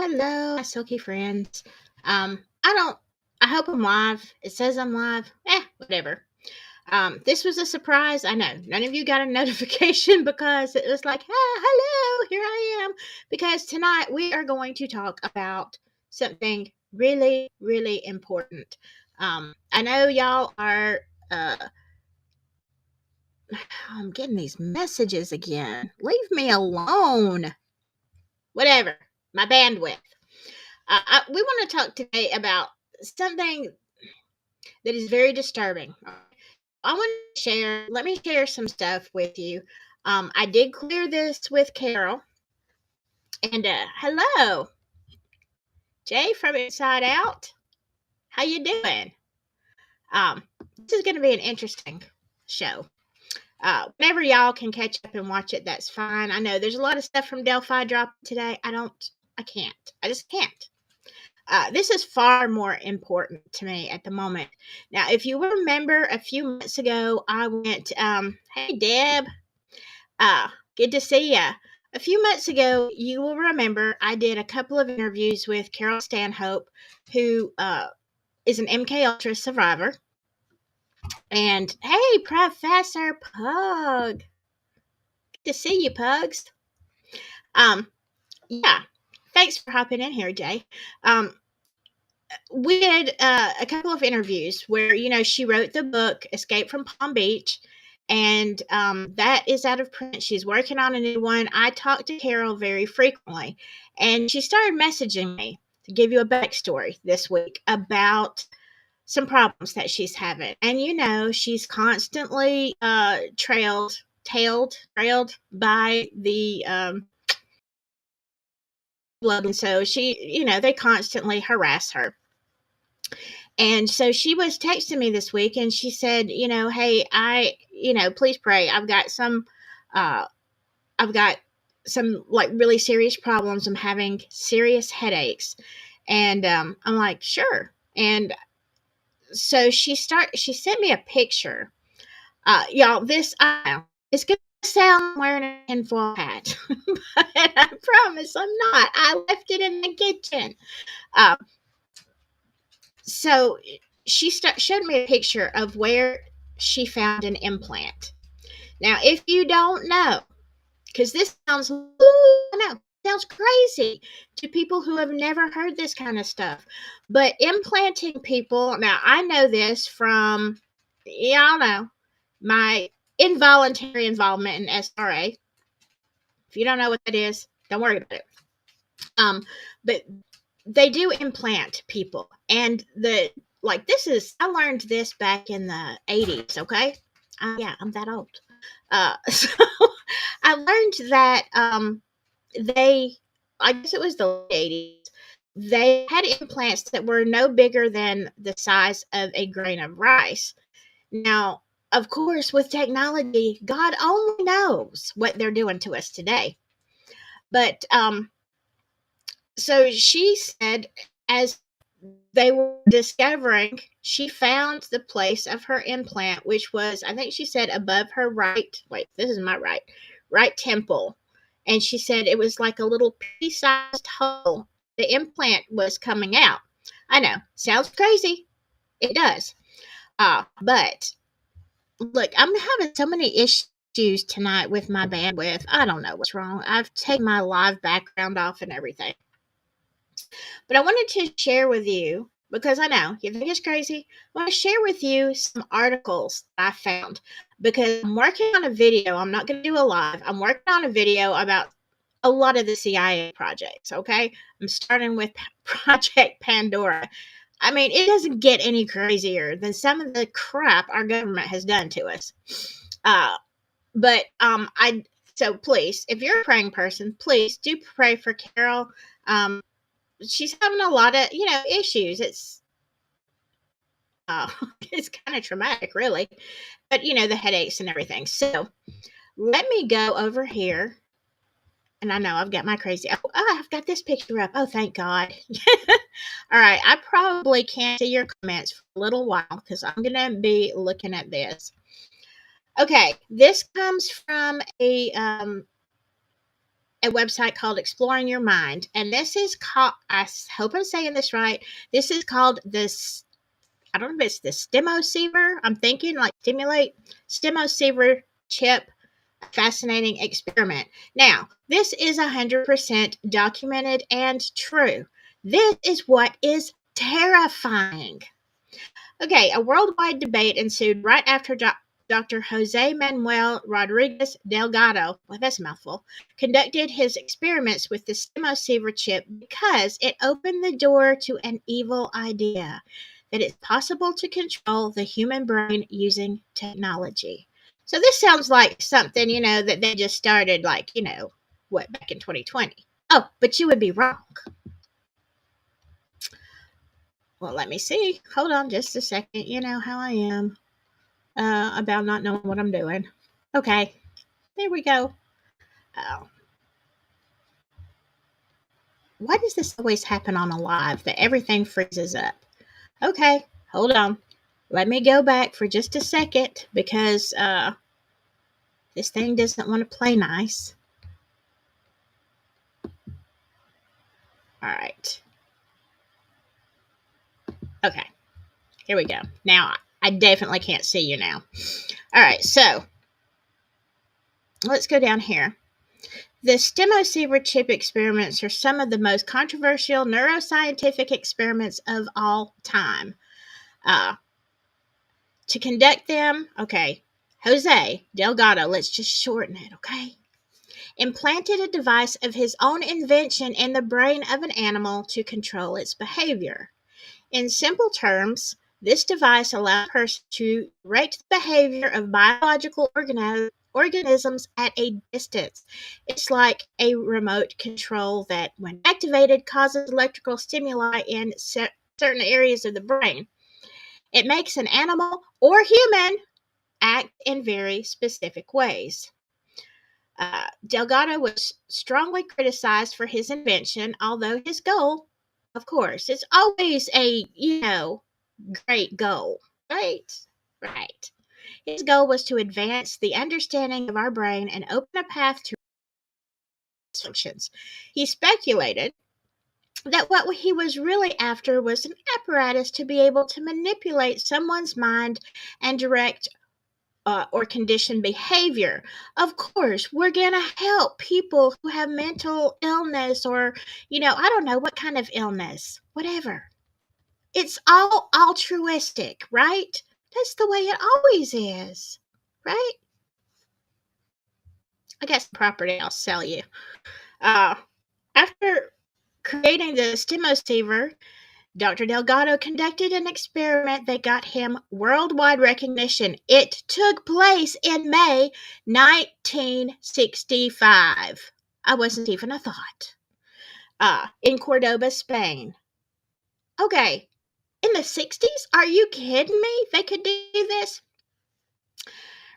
hello, my silky friends. I don't. I hope I'm live. It says I'm live. Whatever. This was a surprise. I know none of you got a notification because it was like, hello, here I am. Because tonight we are going to talk about something really, really important. I know y'all are. I'm getting these messages again. Leave me alone. Whatever. My bandwidth. We want to talk today about something that is very disturbing. I want to share, let me share some stuff with you. I did clear this with Carol. And hello, Jay from Inside Out. How you doing? This is going to be an interesting show. Whenever y'all can catch up and watch it, that's fine. I know there's a lot of stuff from Delphi dropped today. I can't. I just can't. This is far more important to me at the moment. Now, if you remember a few months ago, I went, hey, Deb, good to see ya. A few months ago, you will remember I did a couple of interviews with Carol Stanhope, who is an MK Ultra survivor. And hey, Professor Pug. Good to see you, Pugs. Yeah, thanks for hopping in here, Jay. We did a couple of interviews where she wrote the book Escape from Palm Beach, and that is out of print. She's working on a new one. I talk to Carol very frequently, and she started messaging me to give you a backstory this week about some problems that she's having. And she's constantly trailed by the blood, and so they constantly harass her. And so she was texting me this week, and she said, hey, please pray. I've got some like really serious problems. I'm having serious headaches. And I'm like, sure. And so she sent me a picture. Y'all, it's going to sound I'm wearing a tinfoil hat, but I promise I'm not. I left it in the kitchen. So she showed me a picture of where she found an implant. Now, if you don't know, because this sounds crazy to people who have never heard this kind of stuff, but implanting people, now I know this from, y'all know, my involuntary involvement in SRA. If you don't know what that is, don't worry about it. But they do implant people, and I learned this back in the 80s, okay? Yeah, I'm that old. So I learned that I guess it was the 80s, they had implants that were no bigger than the size of a grain of rice. Now, of course, with technology, God only knows what they're doing to us today. But so she said, as they were discovering, she found the place of her implant, which was, I think she said, above her this is my right temple. And she said it was like a little pea-sized hole. The implant was coming out. I know, sounds crazy. It does. But look, I'm having so many issues tonight with my bandwidth. I don't know what's wrong. I've taken my live background off and everything. But I wanted to share with you, because I know you think it's crazy, I want to share with you some articles that I found, because I'm working on a video. I'm not going to do a live. I'm working on a video about a lot of the CIA projects, okay? I'm starting with Project Pandora. I mean, it doesn't get any crazier than some of the crap our government has done to us. So please, if you're a praying person, please do pray for Carol. She's having a lot of, issues. It's it's kind of traumatic, really. But, the headaches and everything. So let me go over here. And I know I've got my crazy. I've got this picture up. Oh, thank God. All right. I probably can't see your comments for a little while because I'm going to be looking at this. Okay. This comes from a a website called Exploring Your Mind. And this is called, hope I'm saying this right. This is called this, I don't know if it's the stemoceiver. I'm thinking like stimulate stemoceiver chip fascinating experiment. Now, this is 100% documented and true. This is what is terrifying. Okay, a worldwide debate ensued right after Dr. Jose Manuel Rodriguez Delgado, well, that's a mouthful, conducted his experiments with the stemoceiver chip because it opened the door to an evil idea that it's possible to control the human brain using technology. So this sounds like something, that they just started like, what, back in 2020. Oh, but you would be wrong. Well, let me see. Hold on just a second. You know how I am about not knowing what I'm doing. Okay, there we go. Oh. Why does this always happen on a live that everything freezes up? Okay, hold on. Let me go back for just a second because this thing doesn't want to play nice. All right. Okay, here we go. Now, I definitely can't see you now. All right, so let's go down here. The stemoceiver chip experiments are some of the most controversial neuroscientific experiments of all time. To conduct them, okay, Jose Delgado, let's just shorten it, okay, implanted a device of his own invention in the brain of an animal to control its behavior. In simple terms, this device allowed a person to direct the behavior of biological organisms at a distance. It's like a remote control that, when activated, causes electrical stimuli in certain areas of the brain. It makes an animal or human act in very specific ways. Delgado was strongly criticized for his invention, although his goal, of course, it's always a, great goal, right? Right. His goal was to advance the understanding of our brain and open a path to functions. He speculated that what he was really after was an apparatus to be able to manipulate someone's mind and direct or condition behavior. Of course, we're going to help people who have mental illness or, I don't know what kind of illness, whatever. It's all altruistic, right? That's the way it always is, right? I got some property I'll sell you. After creating the stemoceiver, Dr. Delgado conducted an experiment that got him worldwide recognition. It took place in May 1965. I wasn't even a thought. In Cordoba, Spain. Okay, in the 60s? Are you kidding me? They could do this?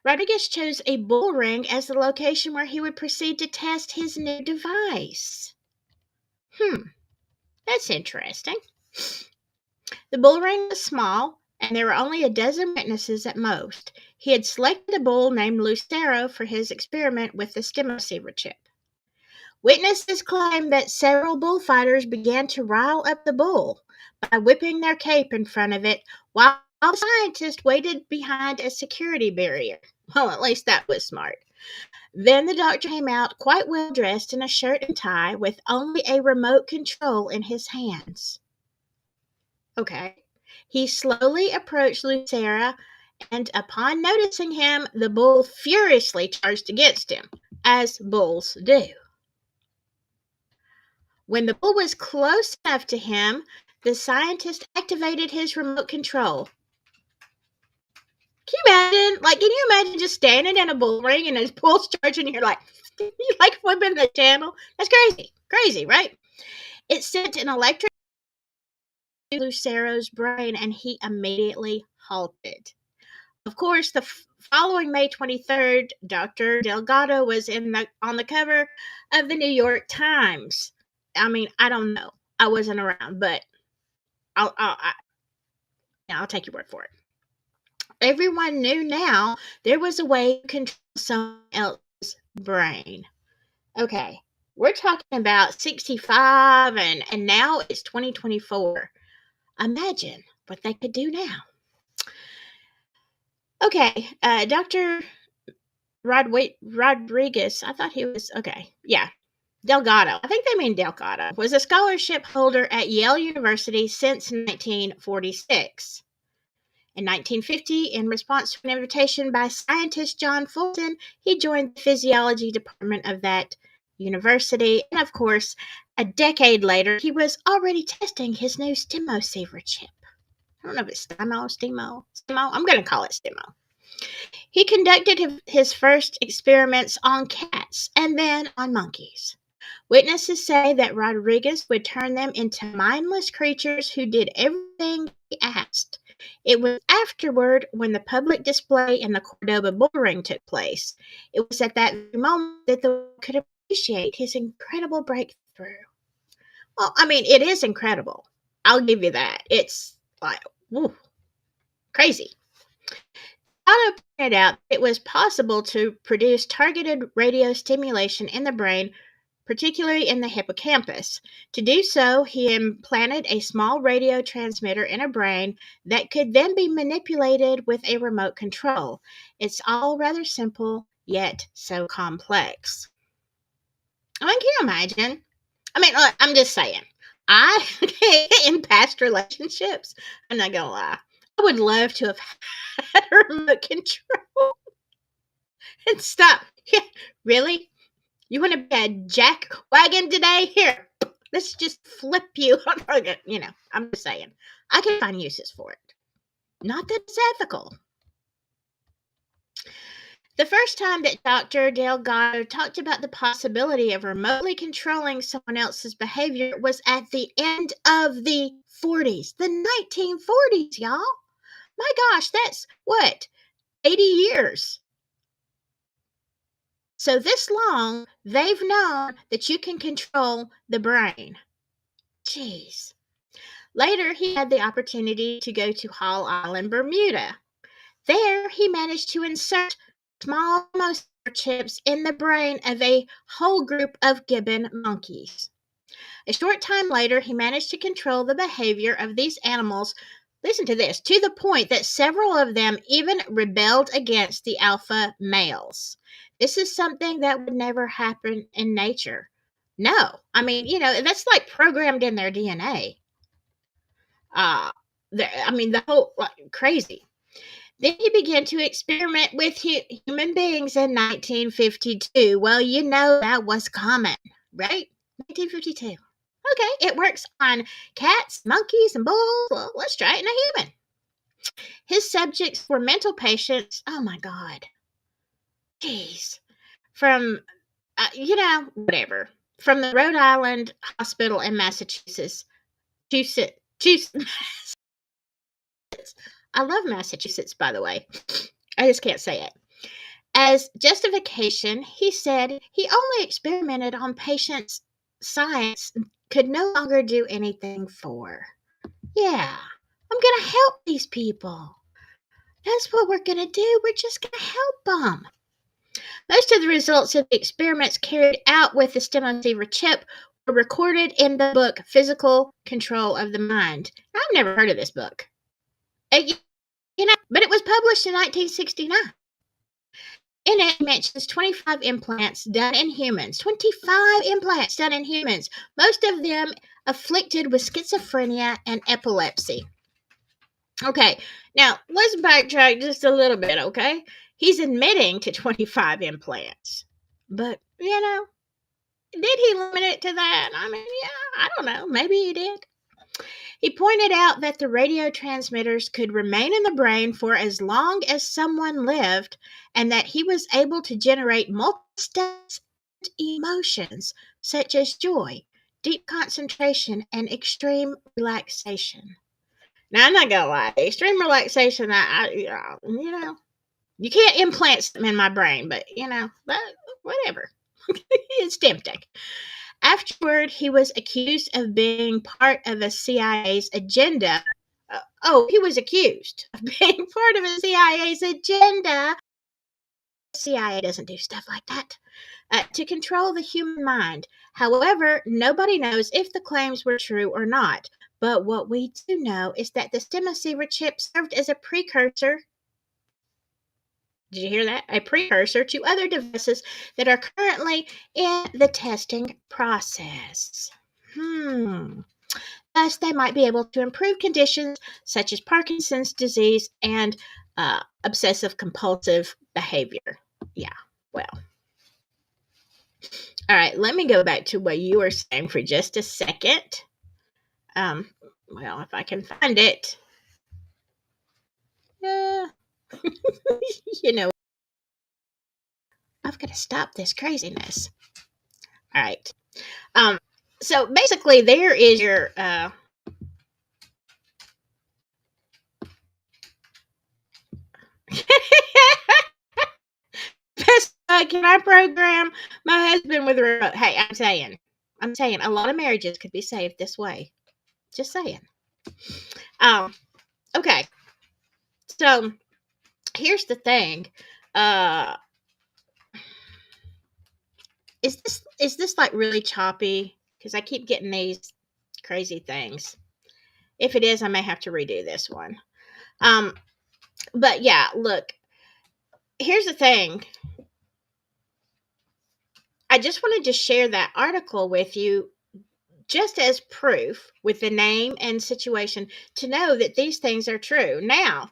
Rodriguez chose a bull ring as the location where he would proceed to test his new device. That's interesting. The bull ring was small, and there were only a dozen witnesses at most. He had selected a bull named Lucero for his experiment with the stemoceiver chip. Witnesses claimed that several bullfighters began to rile up the bull by whipping their cape in front of it while the scientist waited behind a security barrier. Well, at least that was smart. Then the doctor came out quite well dressed in a shirt and tie with only a remote control in his hands. Okay. He slowly approached Lucera, and upon noticing him, the bull furiously charged against him, as bulls do. When the bull was close enough to him, the scientist activated his remote control. Can you imagine? Can you imagine just standing in a bull ring and his bull's charging and you're like flipping the channel? That's crazy. Crazy, right? It sent an electric to Lucero's brain and he immediately halted. Of course, the following May 23rd, Dr. Delgado was on the cover of the New York Times. I mean, I don't know. I wasn't around, but I'll take your word for it. Everyone knew now there was a way to control someone else's brain. Okay, We're talking about 65 and now it's 2024. Imagine what they could do now. Okay, Dr. Rodriguez, I thought he was, okay, yeah, Delgado, I think they mean Delgado, was a scholarship holder at Yale University since 1946. In 1950, in response to an invitation by scientist John Fulton, he joined the physiology department of that university. And of course, a decade later, he was already testing his new STEMO-saver chip. I don't know if it's STEMO. I'm going to call it STEMO. He conducted his first experiments on cats and then on monkeys. Witnesses say that Rodriguez would turn them into mindless creatures who did everything he asked. It was afterward, when the public display in the Cordoba bull ring took place, it was at that very moment that the world could appreciate his incredible breakthrough. Well, I mean, it is incredible. I'll give you that. It's like, woo, crazy. Otto pointed out it was possible to produce targeted radio stimulation in the brain, particularly in the hippocampus. To do so, he implanted a small radio transmitter in a brain that could then be manipulated with a remote control. It's all rather simple, yet so complex. I mean, can you imagine? I mean, look, I'm just saying. In past relationships, I'm not going to lie, I would love to have had a remote control and stop. Yeah, really? You want to be a jack wagon today? Here, let's just flip you. I'm just saying. I can find uses for it. Not that it's ethical. The first time that Dr. Delgado talked about the possibility of remotely controlling someone else's behavior was at the end of the 40s, the 1940s, y'all. My gosh, that's what, 80 years. So this long, they've known that you can control the brain. Jeez. Later, he had the opportunity to go to Hall Island, Bermuda. There, he managed to insert small chips in the brain of a whole group of gibbon monkeys. A short time later, he managed to control the behavior of these animals, listen to this, to the point that several of them even rebelled against the alpha males. This is something that would never happen in nature. No, I mean, that's like programmed in their DNA. The whole, like, crazy. Then he began to experiment with human beings in 1952. Well, that was common, right? 1952. Okay, it works on cats, monkeys, and bulls. Well, let's try it in a human. His subjects were mental patients. Oh my God. Jeez. From, whatever. From the Rhode Island Hospital in Massachusetts. I love Massachusetts, by the way. I just can't say it. As justification, he said he only experimented on patients science could no longer do anything for. Yeah, I'm going to help these people. That's what we're going to do. We're just going to help them. Most of the results of the experiments carried out with the STEMO-saver chip were recorded in the book Physical Control of the Mind. I've never heard of this book. But it was published in 1969. In it, it mentions 25 implants done in humans. 25 implants done in humans. Most of them afflicted with schizophrenia and epilepsy. Okay, now let's backtrack just a little bit, okay? He's admitting to 25 implants. But, did he limit it to that? I mean, I don't know. Maybe he did. He pointed out that the radio transmitters could remain in the brain for as long as someone lived, and that he was able to generate multiple states and emotions such as joy, deep concentration, and extreme relaxation. Now, I'm not gonna lie, extreme relaxation, you can't implant something in my brain, but whatever. It's tempting. Afterward, he was accused of being part of a CIA's agenda. He was accused of being part of a CIA's agenda. The CIA doesn't do stuff like that. to control the human mind. However, nobody knows if the claims were true or not. But what we do know is that the stem receiver chip served as a precursor. Did you hear that? A precursor to other devices that are currently in the testing process. Thus, they might be able to improve conditions such as Parkinson's disease and obsessive compulsive behavior. Yeah, well. All right, let me go back to what you were saying for just a second. Well, if I can find it. Uh, you know, I've got to stop this craziness. All right. So basically, there is your can I program my husband with a remote? Hey, I'm saying a lot of marriages could be saved this way. Just saying. Okay. So here's the thing. Is this like really choppy? Because I keep getting these crazy things. If it is, I may have to redo this one. But yeah, look. Here's the thing. I just wanted to share that article with you just as proof with the name and situation to know that these things are true. Now,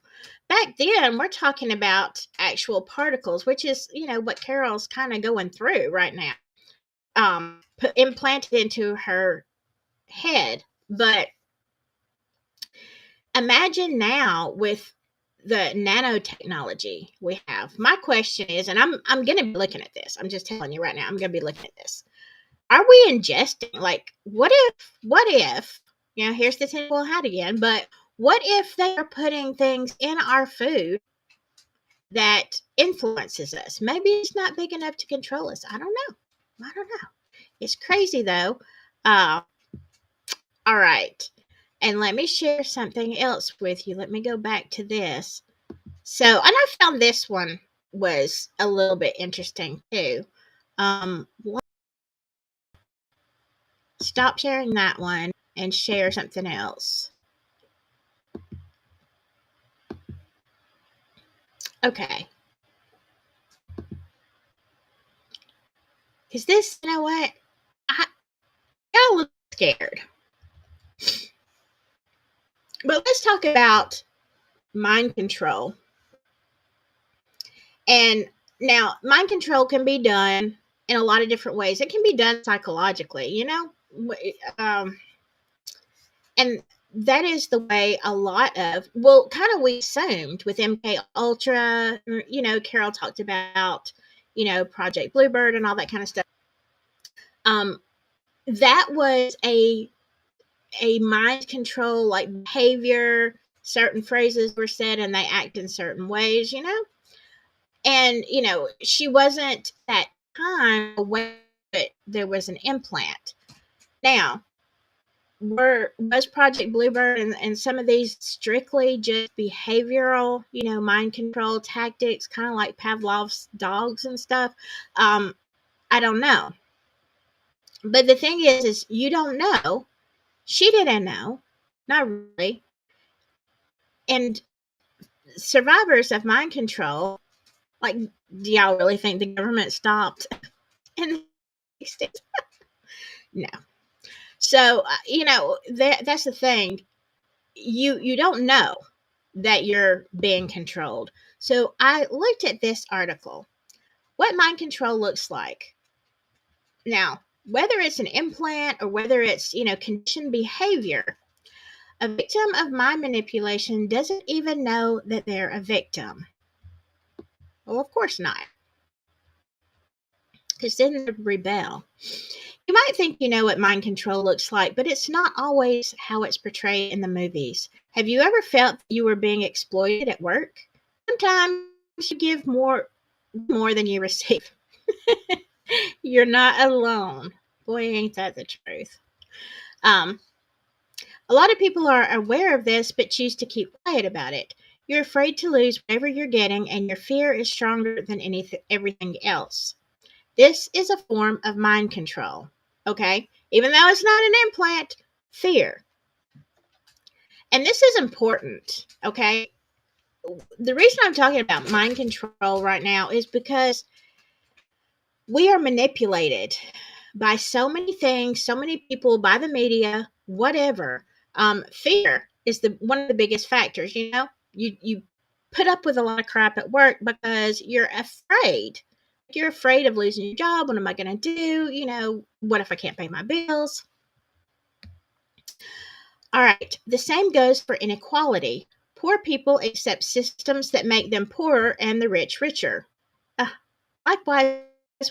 back then, we're talking about actual particles, which is, what Carol's kind of going through right now, implanted into her head. But imagine now with the nanotechnology we have. My question is, and I'm going to be looking at this. I'm just telling you right now, I'm going to be looking at this. Are we ingesting, like, what if, here's the tinfoil hat again, but what if they are putting things in our food that influences us? Maybe it's not big enough to control us. I don't know. It's crazy though. All right. And let me share something else with you. Let me go back to this. So, and I found this one was a little bit interesting too. Stop sharing that one and share something else. Okay. Is this, you know what? I got a little scared. But let's talk about mind control. And now, mind control can be done in a lot of different ways. It can be done psychologically, and that is the way a lot of, kind of we assumed with MK Ultra, Carol talked about, Project Bluebird and all that kind of stuff. That was a mind control, like behavior. Certain phrases were said and they act in certain ways, and she wasn't at that time aware that there was an implant. Now, was Project Bluebird and some of these strictly just behavioral, mind control tactics, kind of like Pavlov's dogs and stuff? I don't know. But the thing is you don't know. She didn't know. Not really. And survivors of mind control, like, do y'all really think the government stopped? And no. So, that's the thing. You don't know that you're being controlled. So I looked at this article. What mind control looks like. Now, whether it's an implant or whether it's, conditioned behavior, a victim of mind manipulation doesn't even know that they're a victim. Well, of course not. Because then they'd rebel. You might think you know what mind control looks like, but it's not always how it's portrayed in the movies. Have you ever felt you were being exploited at work? Sometimes you give more than you receive. You're not alone. Boy, ain't that the truth. A lot of people are aware of this, but choose to keep quiet about it. You're afraid to lose whatever you're getting, and your fear is stronger than everything else. This is a form of mind control, okay? Even though it's not an implant, fear. And this is important, okay? The reason I'm talking about mind control right now is because we are manipulated by so many things, so many people, by the media, whatever. Fear is the one of the biggest factors. You put up with a lot of crap at work because you're afraid. You're afraid of losing your job. What am I going to do? What if I can't pay my bills? All right. The same goes for inequality. Poor people accept systems that make them poorer and the rich richer. Uh, Likewise,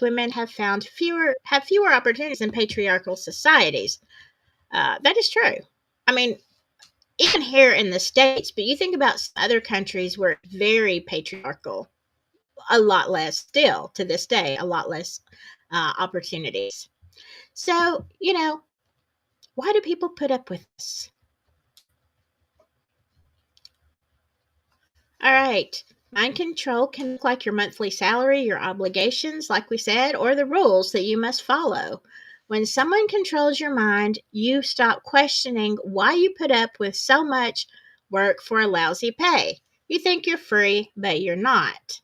women have fewer opportunities in patriarchal societies. That is true. I mean, even here in the States, but you think about some other countries where it's very patriarchal, a lot less still to this day, a lot less opportunities. So, why do people put up with this? All right. Mind control can look like your monthly salary, your obligations, like we said, or the rules that you must follow. When someone controls your mind, you stop questioning why you put up with so much work for a lousy pay. You think you're free, but you're not.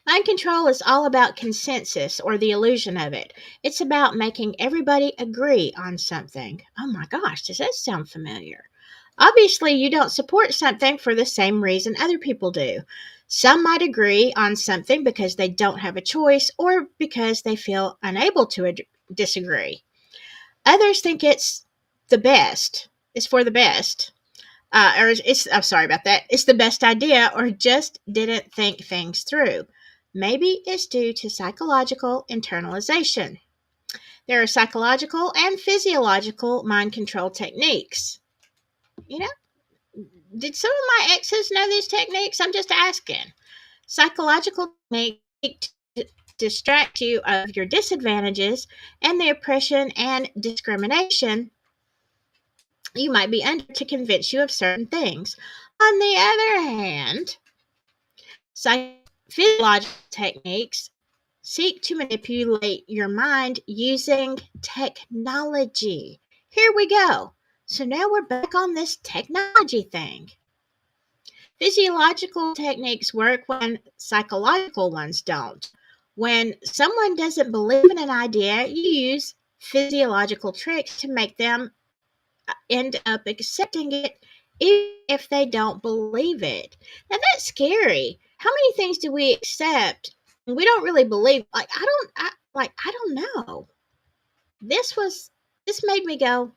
Mind control is all about consensus or the illusion of it. It's about making everybody agree on something. Oh my gosh, does that sound familiar? Obviously, you don't support something for the same reason other people do. Some might agree on something because they don't have a choice or because they feel unable to disagree. Others think the best. It's for the best. I'm sorry about that. It's the best idea, or just didn't think things through. Maybe it's due to psychological internalization. There are psychological and physiological mind control techniques. You know, did some of my exes know these techniques? I'm just asking. Psychological techniques to distract you of your disadvantages and the oppression and discrimination you might be under to convince you of certain things. On the other hand, physiological techniques seek to manipulate your mind using technology. Here we go. So now we're back on this technology thing. Physiological techniques work when psychological ones don't. When someone doesn't believe in an idea, you use physiological tricks to make them end up accepting it even if they don't believe it. Now that's scary. How many things do we accept and we don't really believe? I don't know. This made me go,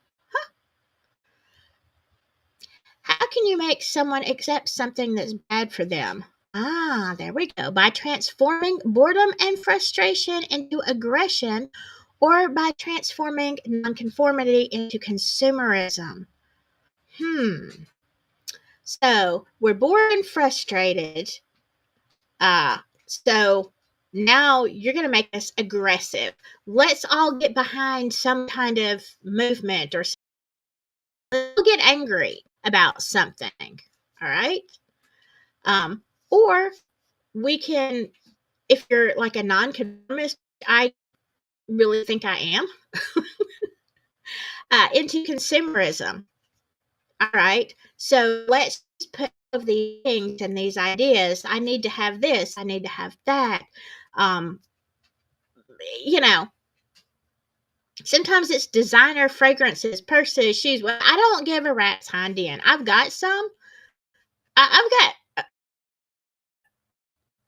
how can you make someone accept something that's bad for them? Ah, there we go. By transforming boredom and frustration into aggression, or by transforming nonconformity into consumerism. So we're bored and frustrated. So now you're going to make us aggressive. Let's all get behind some kind of movement or we'll get angry about something. All right. Or we can, if you're like a nonconformist, I really think I am, into consumerism. All right. So let's put all of these things and these ideas. I need to have this. I need to have that. Um, you know, Sometimes it's designer fragrances, purses, shoes. Well, I don't give a rat's hind end. I've got some. I've got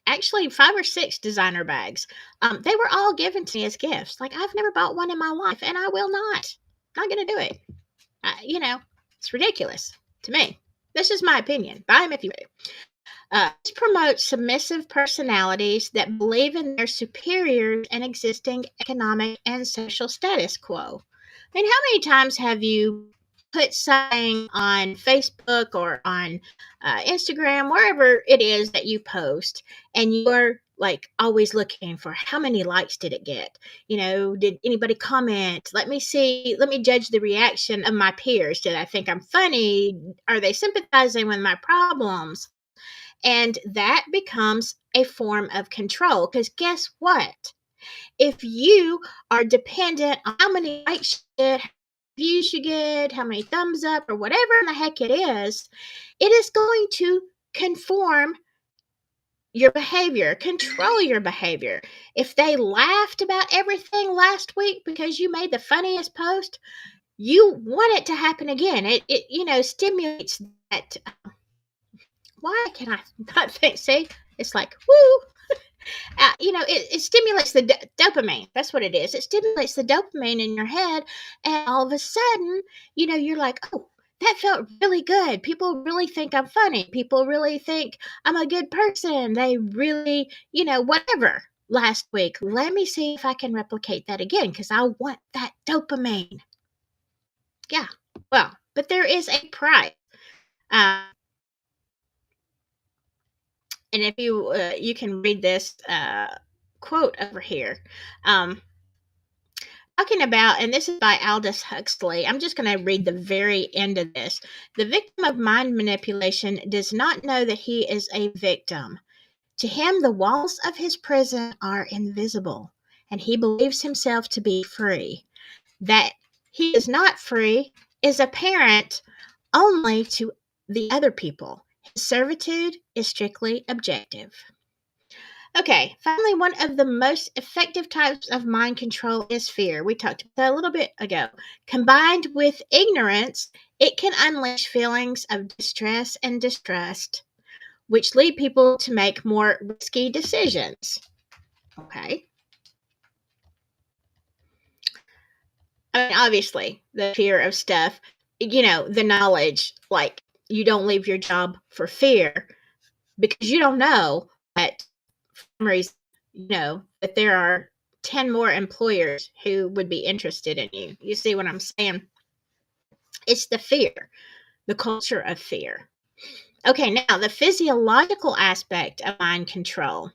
actually 5 or 6 designer bags. They were all given to me as gifts. Like I've never bought one in my life, and I will not. Not gonna do it. It's ridiculous to me. That's just my opinion. Buy them if you do. This promotes submissive personalities that believe in their superiors and existing economic and social status quo. I mean, how many times have you put something on Facebook or on Instagram, wherever it is that you post, and you're like always looking for how many likes did it get? Did anybody comment? Let me judge the reaction of my peers. Did I think I'm funny? Are they sympathizing with my problems? And that becomes a form of control. Because guess what? If you are dependent on how many likes you get, how many views you get, how many thumbs up, or whatever in the heck it is going to conform your behavior, control your behavior. If they laughed about everything last week because you made the funniest post, you want it to happen again. It stimulates that. Why can I not think? See, it's like, woo. It stimulates the dopamine. That's what it is. It stimulates the dopamine in your head. And all of a sudden, you're like, oh, that felt really good. People really think I'm funny. People really think I'm a good person. They really, whatever last week. Let me see if I can replicate that again because I want that dopamine. Yeah. Well, but there is a price. And if you can read this quote over here. Talking about, and this is by Aldous Huxley. I'm just going to read the very end of this. The victim of mind manipulation does not know that he is a victim. To him, the walls of his prison are invisible, and he believes himself to be free. That he is not free is apparent only to the other people. His servitude is strictly objective. Okay, finally, one of the most effective types of mind control is fear. We talked about that a little bit ago. Combined with ignorance, it can unleash feelings of distress and distrust, which lead people to make more risky decisions. Okay. I mean, obviously, the fear of stuff, the knowledge, like you don't leave your job for fear because you don't know that reason, that there are 10 more employers who would be interested in you. You see what I'm saying? It's the fear, the culture of fear. Okay, now the physiological aspect of mind control.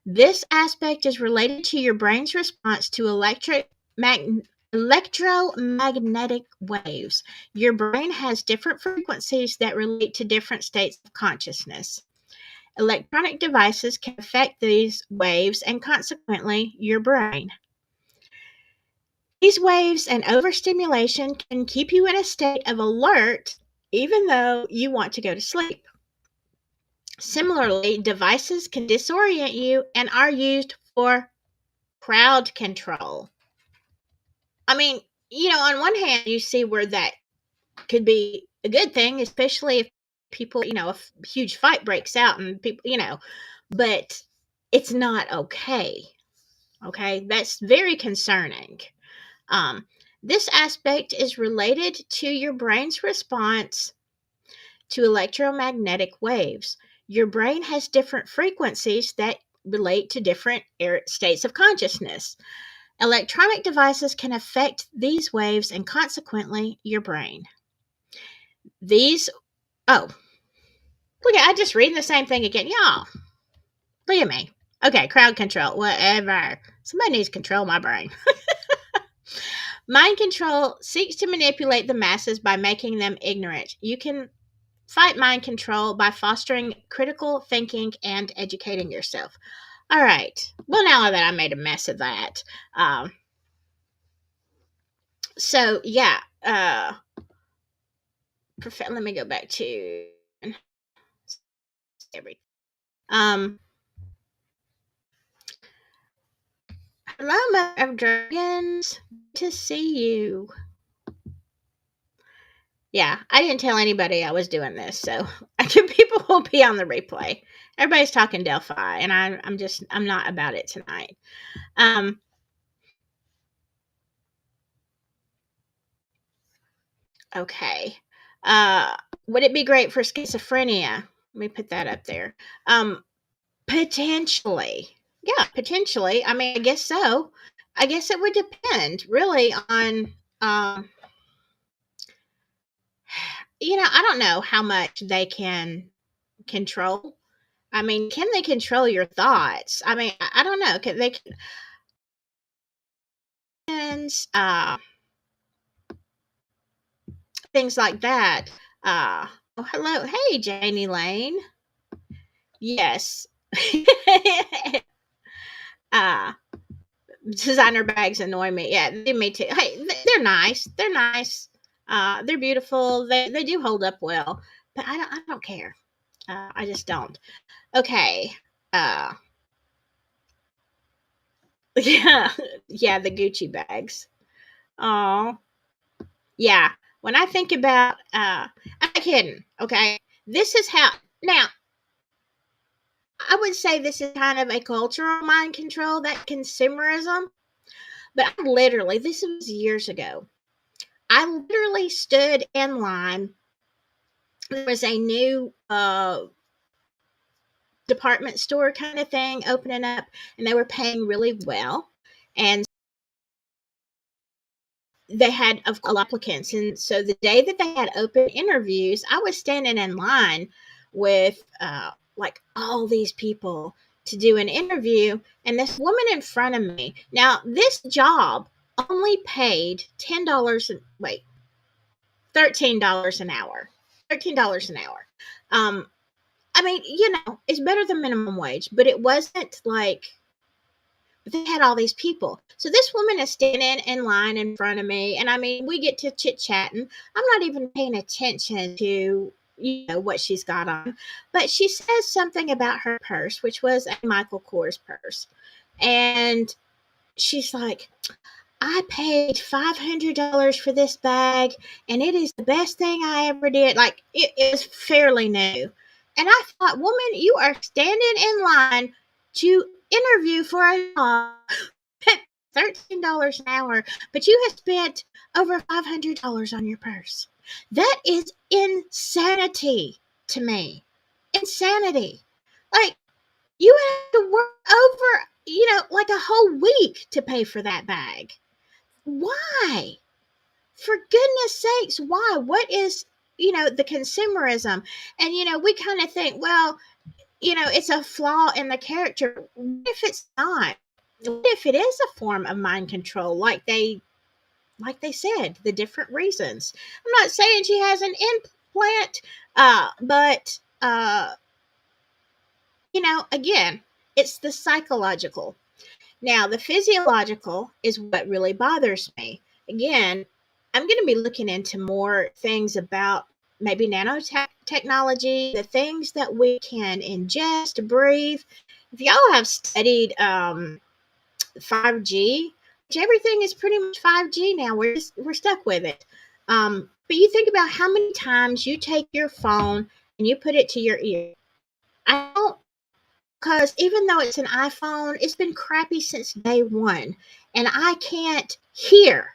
This aspect is related to your brain's response to electromagnetic waves. Your brain has different frequencies that relate to different states of consciousness. Electronic devices can affect these waves and consequently your brain. These waves and overstimulation can keep you in a state of alert even though you want to go to sleep. Similarly, devices can disorient you and are used for crowd control. I mean, on one hand, you see where that could be a good thing, especially if people, a huge fight breaks out and people, but it's not okay. Okay, that's very concerning. This aspect is related to your brain's response to electromagnetic waves. Your brain has different frequencies that relate to different states of consciousness. Electronic devices can affect these waves and consequently your brain. Look at, I just reading the same thing again. Y'all, look at me. Okay, crowd control, whatever. Somebody needs to control my brain. Mind control seeks to manipulate the masses by making them ignorant. You can fight mind control by fostering critical thinking and educating yourself. All right. Well, now that I made a mess of that. So, yeah. Let me go back to everything. Hello, Mother of Dragons. Good to see you. Yeah, I didn't tell anybody I was doing this, so people will be on the replay. Everybody's talking Delphi, and I'm not about it tonight. Okay. Would it be great for schizophrenia? Let me put that up there. Potentially. Yeah, potentially. I mean, I guess so. I guess it would depend really on I don't know how much they can control. I mean, can they control your thoughts? I mean, I don't know. Can they things like that. Oh, hello. Hey, Janie Lane. Yes. uh Designer bags annoy me. Yeah, they me too. Hey, they're nice. They're nice. They're beautiful. They do hold up well, but I don't care. I just don't. Okay. Uh yeah. Yeah, the Gucci bags. Oh, yeah. When I think about I'm not kidding, okay? This is how now I would say this is kind of a cultural mind control, that consumerism. But I literally, this was years ago. I literally stood in line. There was a new department store kind of thing opening up, and they were paying really well. And they had of course applicants. And so the day that they had open interviews, I was standing in line with like all these people to do an interview. And this woman in front of me, now this job only paid $10 and wait, $13 an hour. $13 an hour. Um, I mean, it's better than minimum wage, but it wasn't like they had all these people. So this woman is standing in line in front of me, and I mean, we get to chit chatting. I'm not even paying attention to what she's got on, but she says something about her purse, which was a Michael Kors purse, and she's like, I paid $500 for this bag, and it is the best thing I ever did. Like, it is fairly new. And I thought, woman, you are standing in line to interview for a job at $13 an hour, but you have spent over $500 on your purse. That is insanity to me. Insanity. Like, you have to work over, like a whole week to pay for that bag. Why? For goodness sakes, why? What is, the consumerism? And, we kind of think, well, it's a flaw in the character. What if it's not? What if it is a form of mind control, like they said, the different reasons? I'm not saying she has an implant, but again, it's the psychological. Now, the physiological is what really bothers me. Again, I'm going to be looking into more things about maybe nanotechnology, the things that we can ingest, breathe. If y'all have studied 5G, which everything is pretty much 5G now, we're stuck with it. But you think about how many times you take your phone and you put it to your ear. I don't because even though it's an iPhone, it's been crappy since day one. And I can't hear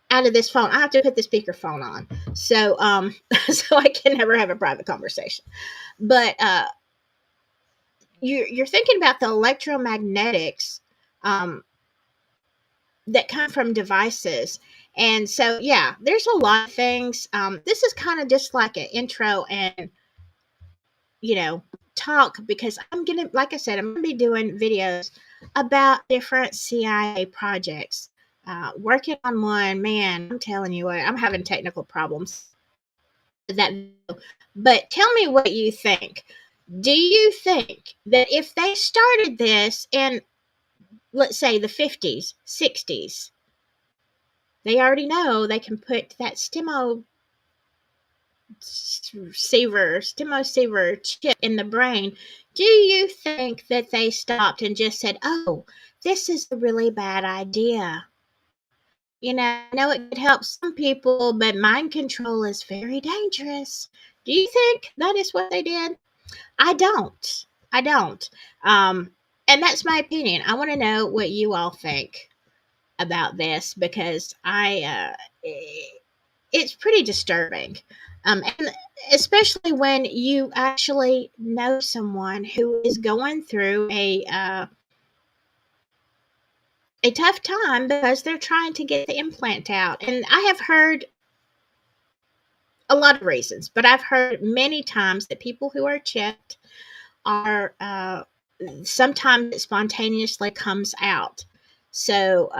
out of this phone. I have to put the speakerphone on. So so I can never have a private conversation. But you're thinking about the electromagnetics um, that come from devices. And so yeah, there's a lot of things. This is kind of just like an intro and you know, talk because I'm gonna, like I said, I'm gonna be doing videos about different CIA projects. Working on one, man, I'm telling you what, I'm having technical problems with that video. But tell me what you think. Do you think that if they started this in, let's say, the 50s, 60s, they already know they can put that stimoceiver chip in the brain. Do you think that they stopped and just said, oh, this is a really bad idea? I know it could help some people, but mind control is very dangerous. Do you think that is what they did? I don't. I don't. Um, and that's my opinion. I want to know what you all think about this because it's pretty disturbing. And especially when you actually know someone who is going through a tough time because they're trying to get the implant out. And I have heard a lot of reasons, but I've heard many times that people who are chipped are sometimes it spontaneously comes out. So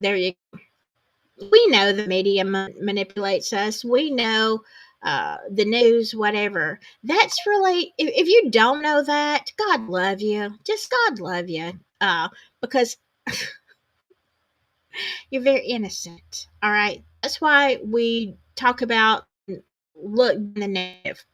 there you we know the media manipulates us. We know the news, whatever. That's really, if you don't know that, God love you. Just God love you. Because you're very innocent. All right. That's why we talk about look the negative,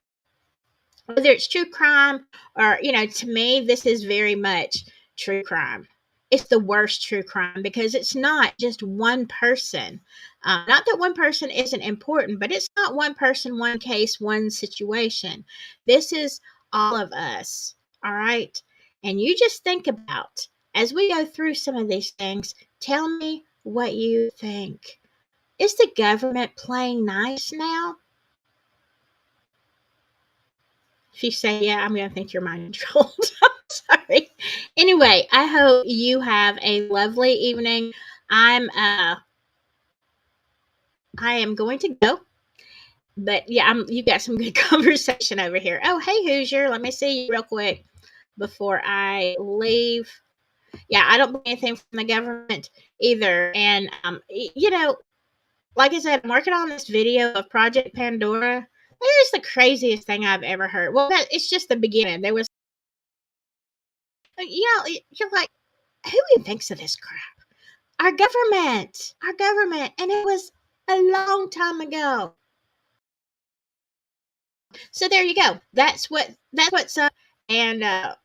whether it's true crime or, to me, this is very much true crime. It's the worst true crime because it's not just one person. Not that one person isn't important, but it's not one person, one case, one situation. This is all of us. All right. And you just think about, as we go through some of these things, tell me what you think. Is the government playing nice now? If you say yeah, I'm going to think you're mind controlled. I'm sorry. Anyway, I hope you have a lovely evening. I am going to go, but yeah, you got some good conversation over here. Oh, hey Hoosier, let me see you real quick before I leave. Yeah, I don't believe anything from the government either, and like I said, I'm working on this video of Project Pandora. That is the craziest thing I've ever heard. Well, it's just the beginning. There was, you're like, who even thinks of this crap? Our government, and it was a long time ago. So there you go. That's what's up, and I'm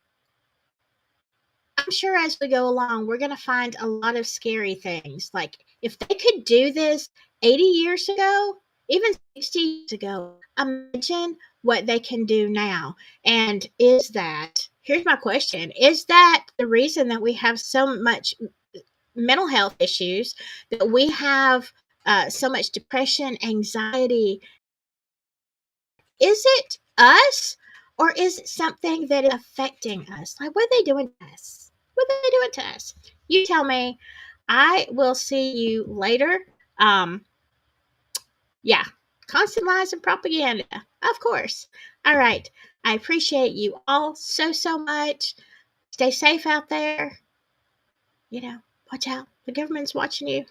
sure as we go along, we're gonna find a lot of scary things. Like if they could do this 80 years ago, even 60 years ago, imagine what they can do now. And here's my question, is that the reason that we have so much mental health issues, that we have so much depression, anxiety? Is it us, or is it something that is affecting us? Like, what are they doing to us? What are they doing to us? You tell me. I will see you later. Um, yeah, constant lies and propaganda, of course. All right. I appreciate you all so, so much. Stay safe out there. Watch out. The government's watching you.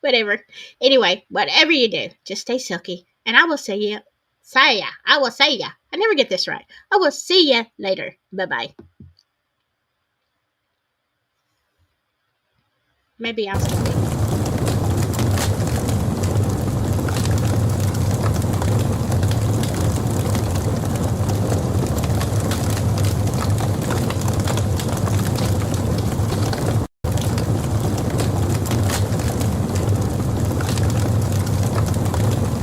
Whatever. Anyway, whatever you do, just stay silky. And I will see you. Say ya. I will see ya. I never get this right. I will see ya later. Bye bye. Maybe I'll.